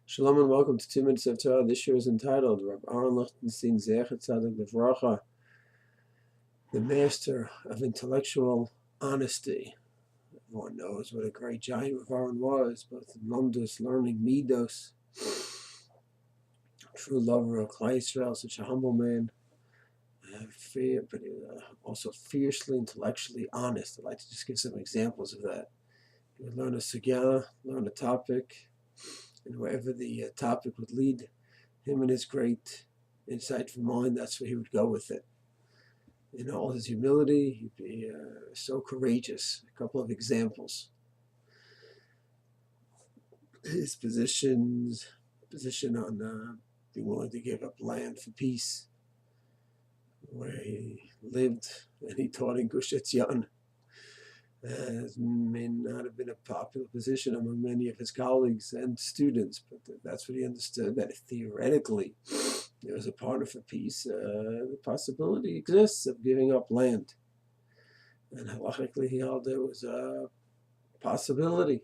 Shalom and welcome to 2 Minutes of Torah. This year is entitled Rabbi Aharon Lichtenstein Zecher Tzadik Livracha, the master of intellectual honesty. Everyone knows what a great giant Rabbi Aharon was, both in Lomdus, learning, Midos, true lover of Klal Yisrael, such a humble man, but also fiercely intellectually honest. I'd like to just give some examples of that. He would learn a sugya, learn a topic, and wherever the topic would lead him and his great insightful mind, that's where he would go with it. In all his humility, he'd be so courageous. A couple of examples. His position on being willing to give up land for peace, where he lived and he taught in Gush Etzion. May not have been a popular position among many of his colleagues and students, but that's what he understood, that if theoretically there was a partner for peace, the possibility exists of giving up land. And halachically he held there was a possibility,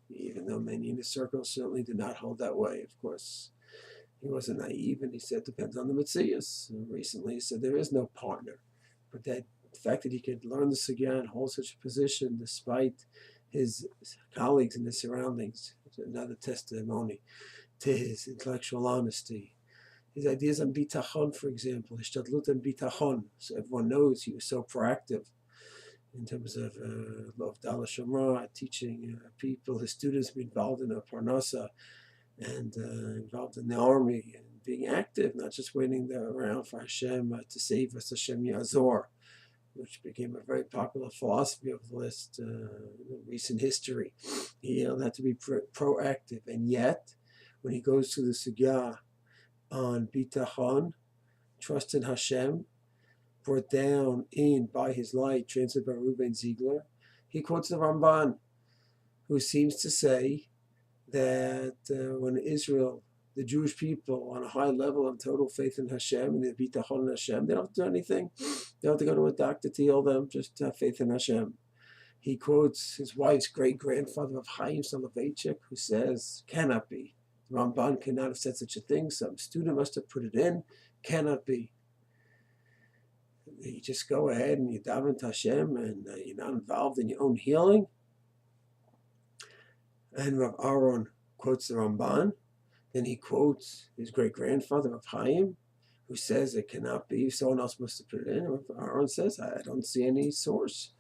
even though many in his circle certainly did not hold that way. Of course, he wasn't naive, and he said, depends on the Metzias. Recently he said there is no partner, but that the fact that he could learn the sugya and hold such a position despite his colleagues and his surroundings is another testimony to his intellectual honesty. His ideas on bitachon, for example, hishtadlut and bitachon. So everyone knows he was so proactive in terms of Dala Shomra, teaching people, his students, be involved in a parnasa and involved in the army and being active, not just waiting there around for Hashem to save us, Hashem Yazor, which became a very popular philosophy of the last recent history. He had to be proactive, and yet, when he goes to the sugya on bitachon, trust in Hashem, brought down in by his light, translated by Reuben Ziegler, he quotes the Ramban, who seems to say that when Israel, the Jewish people, on a high level of total faith in Hashem and the bitachon in Hashem, they don't have to do anything. They don't have to go to a doctor to heal them, just have faith in Hashem. He quotes his wife's great-grandfather of Chaim Soloveitchik, who says, cannot be. The Ramban cannot have said such a thing. Some student must have put it in. Cannot be. You just go ahead and you daven to Hashem and you're not involved in your own healing. And Rav Aharon quotes the Ramban. Then he quotes his great-grandfather of Chaim, who says it cannot be. Someone else must have put it in. Rav Aharon says, I don't see any source.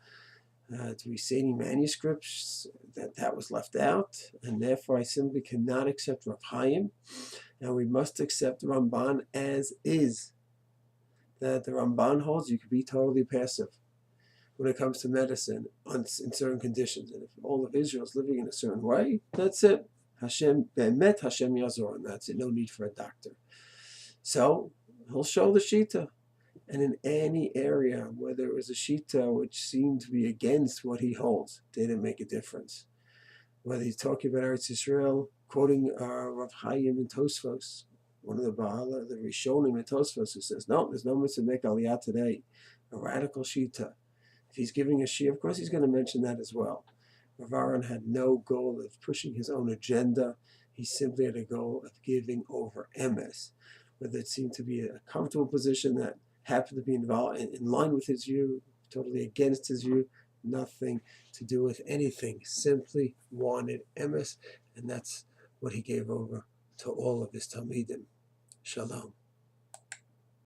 Do we see any manuscripts that was left out? And therefore I simply cannot accept Rav Chaim. And we must accept the Ramban as is. That the Ramban holds you can be totally passive when it comes to medicine in certain conditions. And if all of Israel is living in a certain way, that's it. Hashem Be'emet Hashem Yazor, and that's it. No need for a doctor. So he'll show the shita, and in any area where there was a shita which seemed to be against what he holds, didn't make a difference. Whether he's talking about Eretz Yisrael, quoting Rav Chaim in Tosfos, one of the Bahala, the Rishonim in Tosfos, who says, no, there's no mitzvah to make aliyah today, a radical shita. If he's giving a shia, of course he's going to mention that as well. Rav Aharon had no goal of pushing his own agenda. He simply had a goal of giving over emes, whether it seemed to be a comfortable position that happened to be involved in line with his view, totally against his view, nothing to do with anything. Simply wanted emes, and that's what he gave over to all of his talmidim. Shalom.